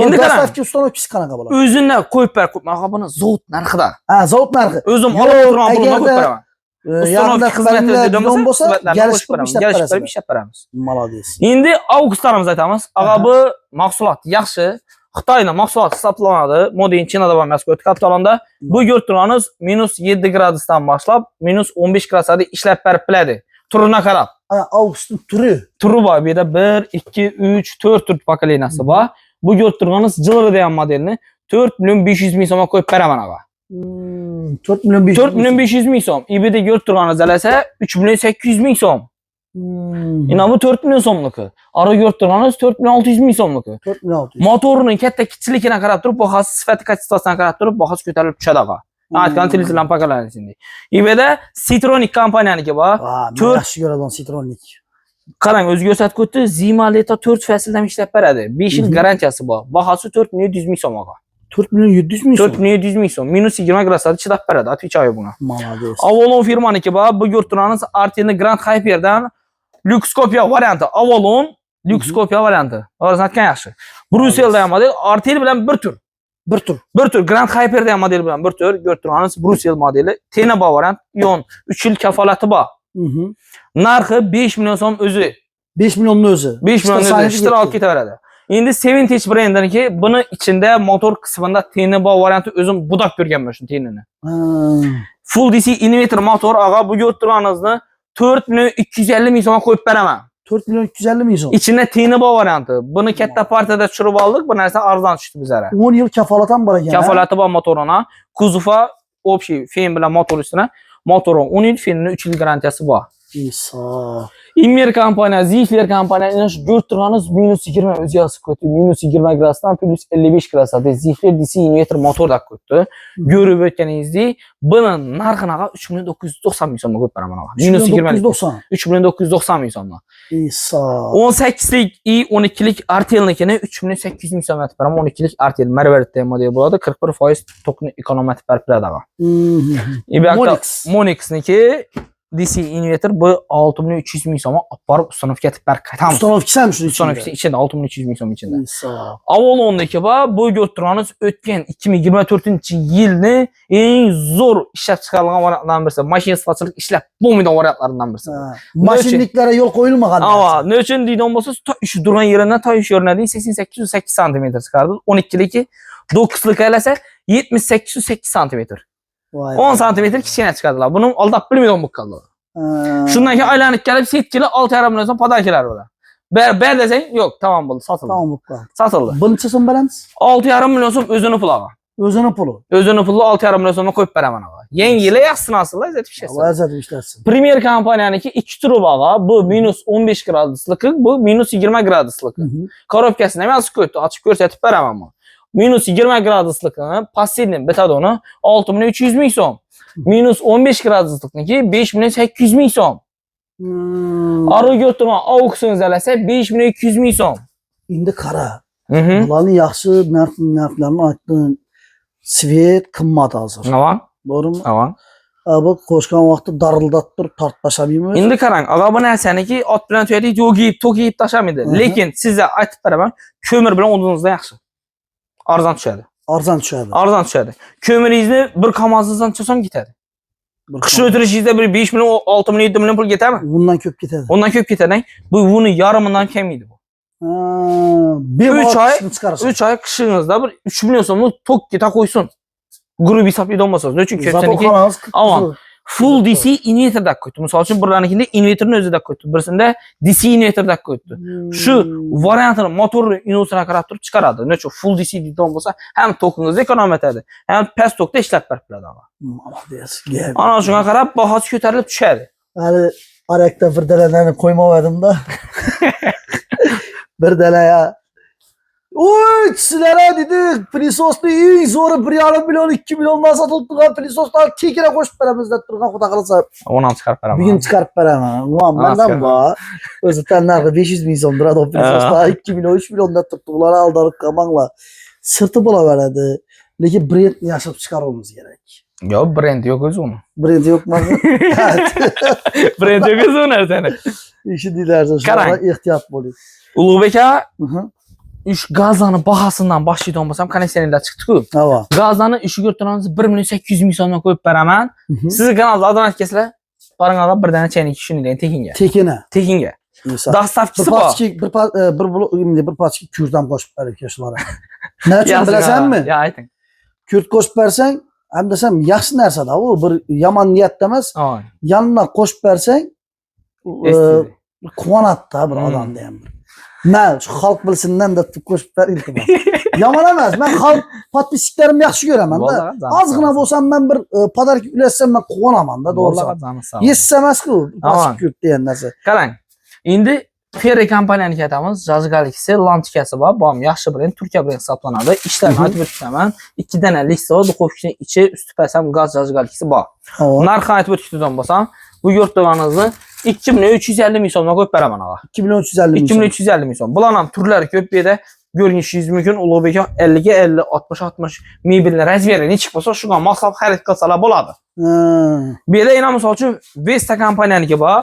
Endi dastavka ustanovkasi qanaqa bo'ladi? O'zini qo'yib berib qo'yman, buni zavod narxida. Ha, zavod narxi. O'zim olib turgan pulni qo'yib beraman. Yaqinda xizmatlar bo'lsa, kelishib berib ishlab beramiz. Молодец. Endi avgustlarimizni aytamiz. Ağa bu mahsulot yaxshi. Xitoyning mahsuloti hisoblanadi. Modin Chinada va Moskva kapitalonda. Bu ko'rib turganingiz -7 gradusdan boshlab -15 gradusda ishlab berib biladi. Turuna qarab. Avgustning turi. Turi bor. Bu yerda 1, 2, 3, 4 tur pokoleniyasi bor. Bu ko'rib turganingiz Jilri degan modelni 4 milyon 500 ming so'mga qo'yib beraman ağa. 4 milyon 500 ming so'm. eBayda ko'rib turganingiz esa 3 milyon 800 ming so'm. Ina bu 4 milyon so'mniki. Ara ko'rib turganingiz 4 milyon 600 ming so'mniki. 4 milyon 600. Motorining katta kichikligini qarab turib, bahasi sifati kachествосini qarab turib, bahasi ko'tarilib tushadi ağa. Aytgan televizorlar pakalanishinday. eBayda Citronic kompaniyaniki bor. Men yaxshi ko'raman Citronic. Qarang, o'zi ko'rsatib qo'ydi. Zimaleto 4 fasldan ishlab beradi. 5 yil garantiyasi bor. Bahasi 4.700 ming so'm oqa. 4.700 ming so'm. 4.700 ming so'm. Minus 20 gradusda chidab beradi. Отвечаю buna. Молодец. Avalon firmaniki bor. Bu ko'rtiramiz Artel'ni Grand Hyper'dan Lux kopiya varianti. Avalon Lux kopiya varianti. Hozir aytgan yaxshi. Bruselda ham model Artel bilan bir tur. Bir tur. Bir tur Grand Hyper'da ham model bilan bir tur ko'rtiramiz. Brusel modeli. Tena bor variant. Yon 3 yil kafolati bor. Narxi 5 million so'm o'zi. 5 millionning o'zi. 5 million o'zi ishtirok olib ketaveradi. Endi Sevintage brendiniki buni ichida motor qismida teni bor varianti o'zim budoq ko'rganman shu tenini. Full DC inverter motor og'a bu ko'rtirganingizni 4 million 250 ming so'mga qo'yib beraman. 4 million 250 ming so'm. İçinde teni bor varianti. Buni katta partiyada tushirib oldik, bu narsa arzon tushdi bizga. 10 yil kafolat ham bor ekan. Kafolati bor motorona, kuzufa общий fen bilan motor ustuna, motoron 10 yil, fenini 3 yil garantiyasi bor. İsa. Inver kompaniya, Zifler kompaniyasi ko'rtirganingiz minus 20 o'zi yozib qo'ydi. Minus 20 gradusdan plus 55 gradusda Zifler DC inverter motor deb qo'ydi. Ko'rib o'tganingizdek, buni narxini 3.990 ming so'mga qo'yib beraman. Minus 20 3.990 ming so'mga. İsa. 18lik i12lik Artel'nikini 3.800 ming so'mga qo'yib beraman. 12lik Artel Marverit'te model bo'ladi. 41% tokni ekonom etib beradi. Monix'niki DC inverter bu 6300 ming so'm olib ustanovka etib beradi. Ustanovkisi ham shuni Ustanovkisi ichida 6300 ming so'm ichida. İsa. Avalon'daki bu ko'rtirganingiz o'tgan 2024-yilni eng zo'r ishlab chiqarilgan variantlardan birisi. Mashina sifatchilik ishlab bo'lmaydigan variantlardan birisi. Mashinliklarga yo'l qo'yilmagan. Ava, nechun deydigan bo'lsa, ish turgan yeridan ish o'rnidan 8808 sm chiqardi. 12ligi 9lik aylasa 7808 sm. 10 sm kichkina chiqadilar. Buni aldab bilmaydigan bo'lib qoldi. Shundan keyin aylanib kelib, setkili 6,5 million so'm podakilar bo'ladi. Ber desang, yo'q, tamam bo'ldi, sotildi. Tamam bo'ldi. Sotildi. Buncha so'm beramiz? 6,5 million so'm o'zini pulga. O'zini puli. O'zini puli 6,5 million so'mga qo'yib beraman ava. Yangi yili yaxshi narsalar aytib ishlaysiz. Vaziyat ishlatsin. Premier kompaniyaniki 2 turi bor. Bu minus 15 graduslik, bu minus 20 graduslik. Korobkasini ham yozib qo'ydi, ochib ko'rsatib beraman men. Minus 20 graduslikni passidni betadoni 6.300 ming so'm. Minus 15 graduslikniki 5.800 ming so'm. Arı ko'rtirgan auksiyonga alasa 5.200 ming so'm. Endi qara. Bularni yaxshi narxlarni aytding. Svet qimmat hozir. Nima? To'g'rimi? Avan. Bu qo'shgan vaqtda darildab turib tortib tashlamaymiz. Endi qarang, ag'a bu narsaniki ot bilan tuyadek to'g'ib tashlamaydi. Lekin sizga aytib beraman, ko'mir bilan o'zingizdan yaxshi. Arzon tushadi. Arzon tushadi. Arzon tushadi. Ko'miringizni bir kamazdan chasam ketadi. Qish o'tirishingizda bir 5 million, 6 million, 7 million pul ketadimi? Bundan ko'p ketadi. Undan ko'p ketadi. Buni yarimidan kelmaydi bu. 3 oy qishingizda bir 3 million so'mni tok keta qo'ysin. Grup hisoblaydi olmasangiz. Nechun ketsaniki? Avan. Full DC inverter deb qo'ydi. Misol uchun birlarnikida inverterni o'zida qo'ydi. Birisida DC inverter deb qo'ydi. Shu variantini motorni inosini qarab turib chiqaradi. Nechun full DC deydigan bo'lsa, ham tokingizni ekonom etadi, ham past tokda ishlab beradi. Молодец. Ana shunga qarab bahosi ko'tarilib tushadi. Hali arakda bir dalani qo'ymadim-da. Bir dala ya. Oy, sizlara dedik, Prisos'ta eng zo'ri 1,5 million, 2 milliondan sotib turgan Prisos'lar kekira qo'shib beramiz deb turgan xudo qalasa. Onu ham chiqarib beraman. Bugun chiqarib beraman. Mendan bor. O'zi tanlarga 500 ming so'm turadi Prisos'da 2 million, 3 million deb turibdi. Ular aldanib qolmanglar. Sirti bo'laveradi. Lekin brendni yashab chiqarishimiz kerak. Yo'q, brend yo'q o'zi uni. Brend yo'qmi? Brend yo'q o'zi narsani. Ishingizlarga shunday ehtiyot bo'ling. Ulug'bek aka, ish gazlarning bahosidan boshlaydigan bo'lsam, konditsionerlar chiqdi-ku. Havo. Gazlarni ishi ko'rtiramiz 1.800 ming so'mdan qo'yib beraman. Sizni kanalda odam kelsa, qaranglar bir dana chaynak shuni degan tekinga. Tekina. Tekinga. Dastavchisi bor. Bir pachka kurdan qo'shib berak shular. Nechun bilasanmi? Ya ayting. Kurt qo'shib bersang, ham desam yaxshi narsa-da, u bir yomon niyatda emas. Yonidan qo'shib bersang, quvonadi-da bir odamda ham. Men shu xalq bilsindan deb qo'shib ber iltimos. Yomon emas. Men xalq podpischiklarni yaxshi ko'raman-da. Ozgina bo'lsam men bir podarka ulatsam men quvonaman-da, to'g'risi. Yessa emas-ku, pastki kurt degan narsa. Qarang. Endi Ferri kompaniyani aytamiz, zajgaliksi, lantikasi bor. Bu ham yaxshi brend, Turkiya brend hisoblanadi. Ishlarni aytib o'taman. 2 dana listo, duxovkaning ichi, usti pasam gaz zajgaliksi bor. Narxini aytib o'tishdan bo'lsam, bu yo'rtganingizni 2350 ming so'mdan qo'yib beraman ağa. 2350 ming. 2350 ming so'm. Bularning turlari ko'p bu yerda görünishingiz mumkin. Ulug'bek 50 ga 50, 60 60 mebelni razmeri nechik bo'lsa, shunga moslab xarid qilsalar bo'ladi. Bu yerda yana misol uchun Vesta kompaniyaniki bor.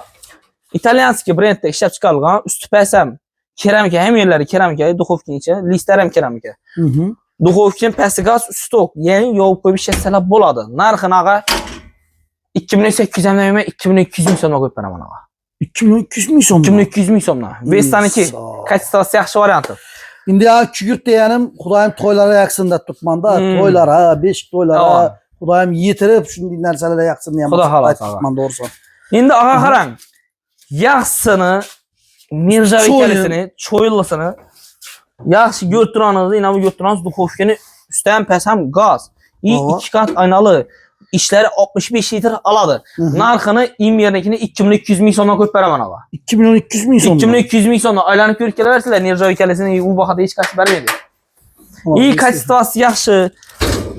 İtalyanski brendda ishlab chiqarilgan, usti past ham keramika, ham yerlari keramika, duxovkaning ichi, listlar ham keramika. Duxovkaning pasti gaz, usti tok, ya'ni yovib qo'yib ishlasalar bo'ladi. Narxini ağa 2800 dan emas, 2200 ming so'mdan qo'yib beraman ağa. 2200 ming so'm. 2200 ming so'mdan. Vestaniki kachestasi yaxshi varianti. Endi ya kugurt deganim, Xudoyim to'ylari yaqsin deb turibman-da. To'ylari, beshik to'ylari, Xudoyim yetirib shunday narsalar yaqsin ham. Xudo xolos turibman to'g'risi. Endi ağa qarang. Yaxsini, nirjavikalisini, cho'yillisini yaxshi ko'rtiramizni, yana bu ko'rtiramiz duxovkani usti ham past ham gaz. Ikki kat aynalı. İşleri 65 litr aladı. Narxını İmyernikini 2200 ming so'mdan qo'yib beraman ağa. 2200 ming so'm. 2200 ming so'mdan aylanib ko'rib kelaversizlar, nirjavikalasini u bahada hech qancha bermaydi. Kachestasi yaxshi.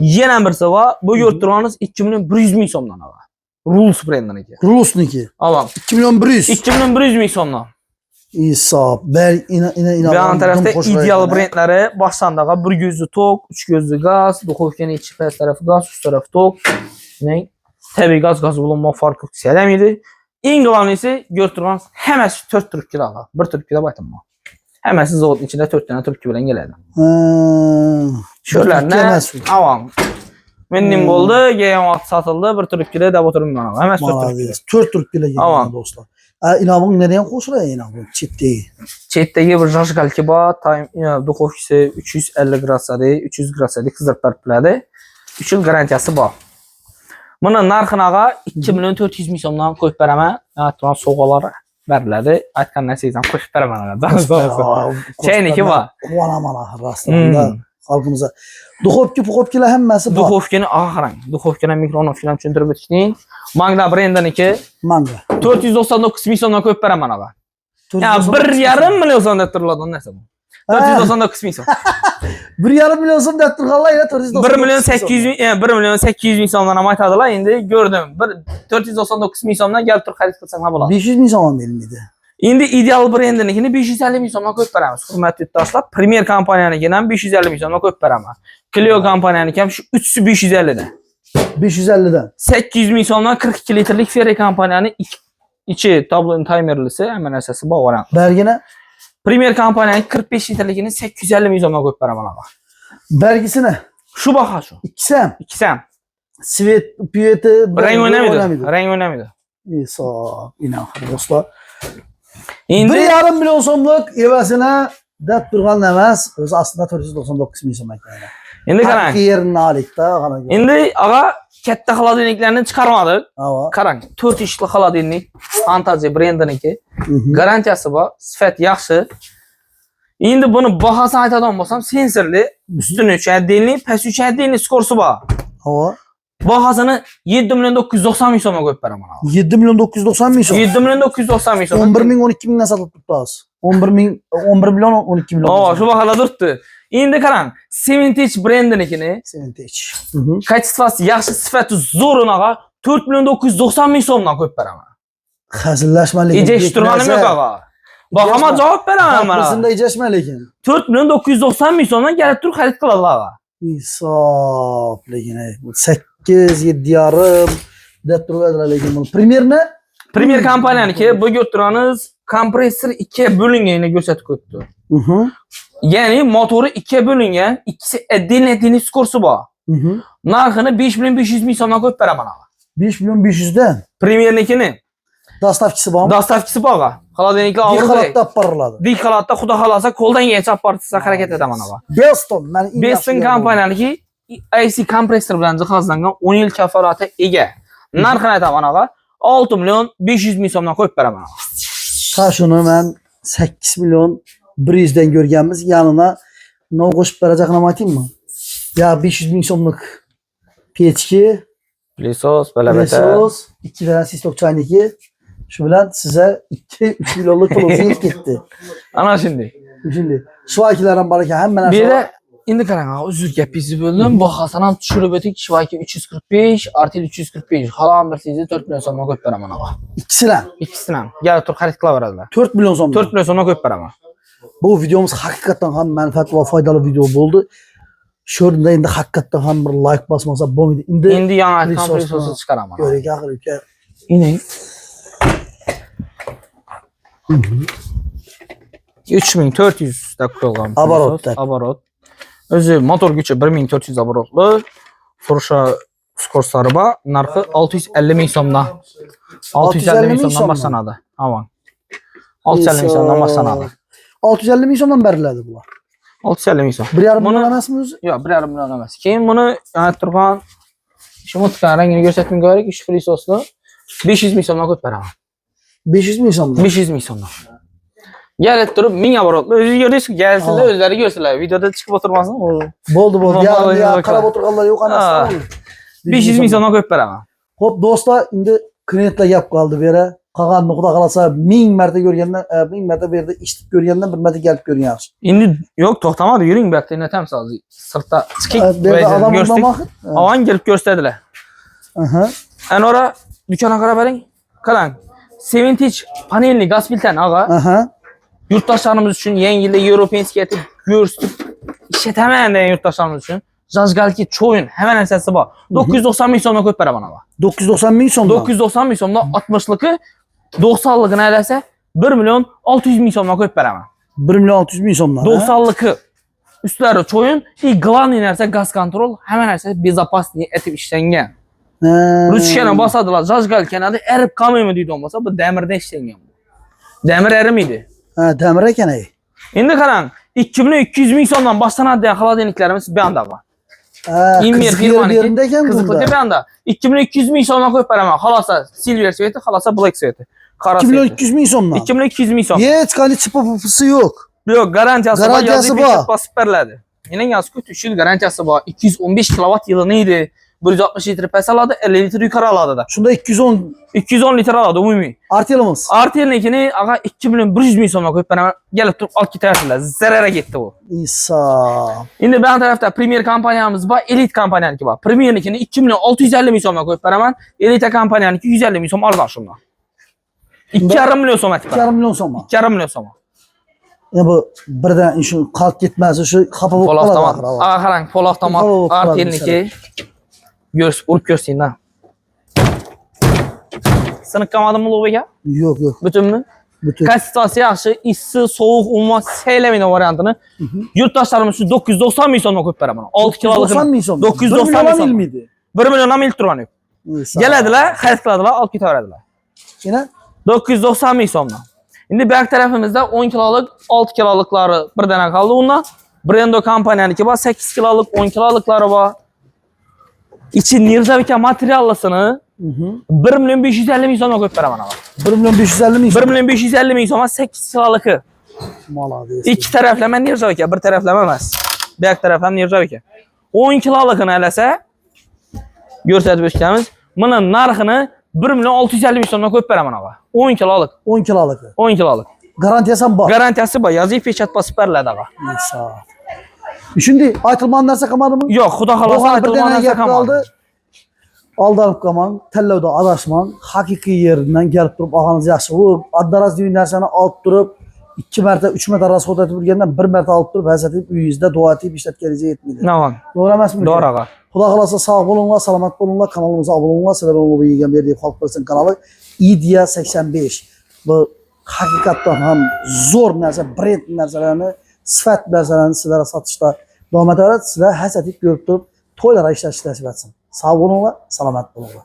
Yana birisi bor. Bu ko'rtiramiz 2100 ming so'mdan ağa. Rules brendiniki. Rulesniki. Avam. 2100. 2100 ming so'mdan. Hisob. Bu yan tarafda ideal brendlari boshlandaga 1 gözlü tok, 3 gözlü gaz, duxovkaning ichi past tarafı gaz, üst tarafı tok. Tabii gaz bulunma farkı yok. Sələmiydi. En qalanisi götürürsünüz. Həməsi 4 turpki ağa. 1 turpki baytınma. Həməsi zavodun içində 4 dənə turpki bilən gələydi. Şörlərlə avam. Mənim oldu, gəyəm at satıldı, 1 turpkidə də oturum mən ağa. Həməsi 4 turpki. 4 turpkilə gələydi dostlar. İnavın nereden koşur ya inavın? Çetdeyi. Çetdegi bir jajgalki var. Time duxovkisi 350 gradusdadır, 300 gradusdadır, qızdırtlar pilədir. 3 yıl garantiyası var. Bunun narxını ağa 2 milyon 400 ming so'mdan qo'yib beraman. Aytgan sovg'alar beriladi. Aytgan narsangizdan qo'shib beraman ağa. Chayniki bor. Mana rastlarda xalqimizga duxovkalar hammasi bor. Duxovkani ağa qarang. Duxovkani mikronovkani ham tushuntirib o'tishning. Manga brendiniki. Manga. 499 ming so'mdan qo'yib beraman ağa. Ya 1,5 million so'm deb turiladigan narsa bu. 499 ming so'm. 1,5 million so'm deb turganlar yana 499. 1 milyon 800 ming, 1 milyon 800 ming so'mdan ham aytadilar. Endi gördüm. 499 ming so'mdan kelib turib xarid qilsanglar bo'ladi. 500 ming so'm berilmaydi. Endi ideal brendinikini 550 ming so'mdan qo'yib beramiz. Hurmatli yurtdoshlar, Premier kompaniyanikini ham 550 ming so'mdan qo'yib beraman. Clio kompaniyaniki ham shu 3'sü 550 dan. 550 dan. 800 ming so'mdan 42 litrlik Ferrari kompaniyani ichi tablon timerlisi hamma narsasi bor variant. Bergini Premier kompaniyaniki 45 litrligini 850 ming so'mdan qo'yib beraman ağa. Bergisini Shu baho shu. İkisi ham. Svet, piyeti, rang o'ynamaydi. Rang o'ynamaydi. Hisob, inan dostlar. Endi 1,5 million so'mlik evasini deb turgan emas, o'zi aslida 499 ming so'm ekan. Endi qarang. Yerini olikda, qarang. Endi ağa katta xolodilniklarni chiqarmadik. Ava. Qarang, 4 ishli xolodilnik Fantazi brendiniki. Garantiyasi bor, sifat yaxshi. Endi buni bahosini aytadigan bo'lsam, sensorli, ustuni 3 addelni, past 3 addelni skorsi bor. Ava. Bahosini 7 milyon 990 ming so'mga qo'yib beraman ağa. 7 milyon 990 ming so'm. 7 milyon 990 ming so'm. 11 ming 12 mingdan sotib turibmiz. 11 milyon 12 milyon. Ava, shu bahoda turibdi. Endi qarang, Sevintage brendinikini, Sevintage. kachestvasi yaxshi, sifati zo'rin ağa, 4 milyon 990 ming so'mdan qo'yib beraman. Hazillashma lekin. Ejesh turganim yo'q ağa. Bahama javob beraman mana. Bizda ejashma lekin. 4 milyon 990 ming so'mdan kelib turib xarid qiladilar ağa. Hisob lekin 8 7,5 deb turadilar lekin buni. Primerni Premier kompaniyaniki bu ko'rtiramiz, kompressor 2 bo'linganini ko'rsatib qo'yibdi. Ya'ni motori 2 bo'lingan, ikkisi отдельный skorsi bor. Narxini 5 milyon 500 ming so'mdan qo'yib beraman ağa. 5 milyon 500 dan. Premiernikini Dastavkisi bormi? Dastavkisi bor ağa. Xolodilniklar Bir og'ir. holatda olib boriladi. Dik holatda xudo xolasa qo'ldan kelsa olib borsa harakat etaman ağa. Beston, men Beston kompaniyaniki AC kompressor bilan jihozlangan 10 yil kafolati ega. Narxini aytaman ağa. 6 milyon 500 ming so'mdan qo'yib beraman ağa. Ta shuni men 8 milyon 100 dan ko'rganmiz. Yanına nima qo'shib berajaqini aytaymi? Ya 500 ming so'mlik pechki, Pilisos, balabata. 2 dana sistok chayniki. Shu bilan size 2-3 milyonlik pul o'zingizga ketdi. Ana shunday. Şimdi şu akilerin baraka hemen Bir de endi qarang, uzr gapingizni bo'ldim. Bahosini ham tushirib o'tik. Shivaki 345, Artel 345. Halol birsingizni 4 million so'mga qo'yib beraman og'a. İkisiyle. Ikkisini ham. Yana tur xarid qilaveradilar. 4 milyon so'm. 4 million so'mga qo'yib beraman. Bu videomuz hakikaten ham manfaatli ve faydalı video oldu. Şöyle endi hakikaten ham bir like basmasa bo'lmaydi. Endi yana Resource kompressorni chiqaraman. Görek akıl. Yine 3400 da qo'yilgan. Оборотda. Оборот. O'zi motor kuchi 1400 oborotli. So'rasha skorstlari bor. Narxi 650 ming so'mdan. 650 ming so'mdan boshlanadi. Aman. 650 ming so'mdan boshlanadi. 650 ming so'mdan beriladi bular. 650 ming so'm. 1,5 milyon emasmi o'zi? Yo'q, 1,5 million emas. Keyin buni turgan shimotka rangini ko'rsatmang kerak, ish frisosni 500 ming so'mdan qo'yib beraman. 500 ming so'mdan. 500 ming so'mdan. Gelip durup 1000 aborotlu. Özü görüyorsun gelsinler, özleri görsünler. Videoda çıkıp oturmasın. Bo'ldi. Vallahi Ya bakalım. qarab o'tirganlar yo'q emas. 500 ming so'mdan qo'yib beraman. Xo'p, do'stlar, endi klientlar gap qoldi bu yerda. Qolganini xudo qalasa 1000 marta ko'rgandan, 1000 marta bu yerda eshitib ko'rgandan bir marta kelib ko'ring yaxshi. Endi yo'q, to'xtamadi, yuring bu yoqda inatamiz hozir. Sirtda chiqing. Bu yerda adam Görstek. bo'lmoqda. Avan gelip gösterdiler. Aha. Ana ora dükkana qarab bering. Qarang. 7 inch panelli gaz filtren ağa. Aha. Yurttaşlarımız için yeni yılda Europenskiyeti görsüp işletemeyen de yurttaşlarımız için. Zazgalki çoğun hemen esası var. 990 ming so'mdan qo'yib beraman ağa. 990 ming so'mdan. 990 ming so'mdan 60'lıkı 90'lıkını elese 1 milyon 600 ming so'mdan qo'yib beraman. 1 milyon 600 ming so'mdan. 90'lıkı üstleri çoğun glaniy narsa gaz kontrol hemen narsa bezopasniy etib ishlangan. Ruchkani bosadilar, zazgalkan adı erib qolmaymi deydi olmasa bu damirda ishlangan. Damir erimiydi. Ha, demir ekan ey. Endi qarang, 2200 ming so'mdan boshlanadi degan xolodilniklarimiz bu yoqda bor. Ha, Inmer firmaniki yerinde ekan qiziqli bunda. bu yoqda. 2200 ming so'mdan qo'yib beraman. Xolosa silver sveti, xolosa black sveti. Qora 2 milyon sveti. 200 ming so'mdan. 2200 ming so'm. Hech qanday chipi yo'q. Yo'q, garantiyasi bor. Garantiyasi Yozib bor. basib beriladi. Mening yozib 3 yil garantiyasi bor. 215 kilovat yilini edi. 160 litre pes aladi, 50 litre yuqori aladi da. Shunda 210 litre aladi umumiy. Artelimiz. Artelnikini aga 2 milyon 100 ming so'mga qo'yib beraman. Kelib turib olib ketaversizlar. Zarara ketdi bu. İsa. Endi bu tarafda Premier kompaniyamiz bor, Elite kompaniyamniki bor. Premiernikini 2 milyon 650 ming so'mga qo'yib beraman. Elite kompaniyaniki 150 ming so'm olgan shundan. 2,5 milyon so'm aytib 2,5 milyon so'm. 2,5 milyon so'm. Ya bu birden şu kalk gitmez şu xafa bo'lib Pol qoladi. avtomat. Aga qarang, pol avtomat Xafa bo'lib qoladi Artelniki. Urib ko'rsang da. Siniq qolmadimi Ulug'bek aka? Yo'q, yo'q. Butunmi? Bütün. Konstitutsiya yaxshi, issiq, sovuq, umuman saylamaydigan variantini yurtdoshlarimiz uchun 990 ming so'mga qo'yib beraman. 6 kiloluk 990 ming so'm. 990 ming so'm. miydi? 1 milyon ham ilk turgani yo'q. İsa. Keladilar, xarid qiladilar, olib ketaveradilar. Yine 990 ming so'mdan. Endi bu yoq tarafimizda 10 kiloluk, 6 kiloluklari birdan qoldi undan. Brendo kompaniyaniki bor, 8 kiloluk, 10 kiloluklari bor. İçi nirzavica materyallasını 1 milyon 550 ming so'mga qo'yib beraman aga. 1 milyon 550 ming 1 milyon 550 ming so'm 8 kilolıkı. Malades. İki taraflama nirzavica, bir taraflama emas. Bu yoq taraf ham nirzavica. 10 kilolukini elasa ko'rsatib o'tganmiz. Buni narxini 1 milyon 650 ming so'mga qo'yib beraman aga. 10 kiloluk. 10 kiloluk. 10 kiloluk. Garantiyasi ham bor. Garantiyasi bor, yozib pechat bosib beriladi aga. İsa. Şimdi aytılmagan narsa qolmadimi? Yo'q, xudo xolasa aytilgan narsa qoldi. qolmadi. Aldanıp qaman, tellavda adashman, haqiqiy yerinden kelib turib ağanız yaxshi. Bu addaraz degan narsani olib turib 2 marta, 3 marta rasxod etib yurgandan 1 marta olib turib hazat etib uyingizda duo etib ishlatganingiz yetmaydi. Naman. To'g'ri emasmi? To'g'ri aga. Xudo xolasa sog' bo'linglar, salomat bo'linglar, kanalimizga obuna bo'linglar. Sizlar bilan yegan berdik xalq bilsin kanali Idea 85. Bu haqiqatdan ham zo'r narsa, brend narsalarni, sifat narsalarni sizlarga sotishda davom etadi. Sizlar hazat etib ko'rib turib to'ylarga ishlashni nasib etsin. Sog' bo'linglar, salomat bo'linglar.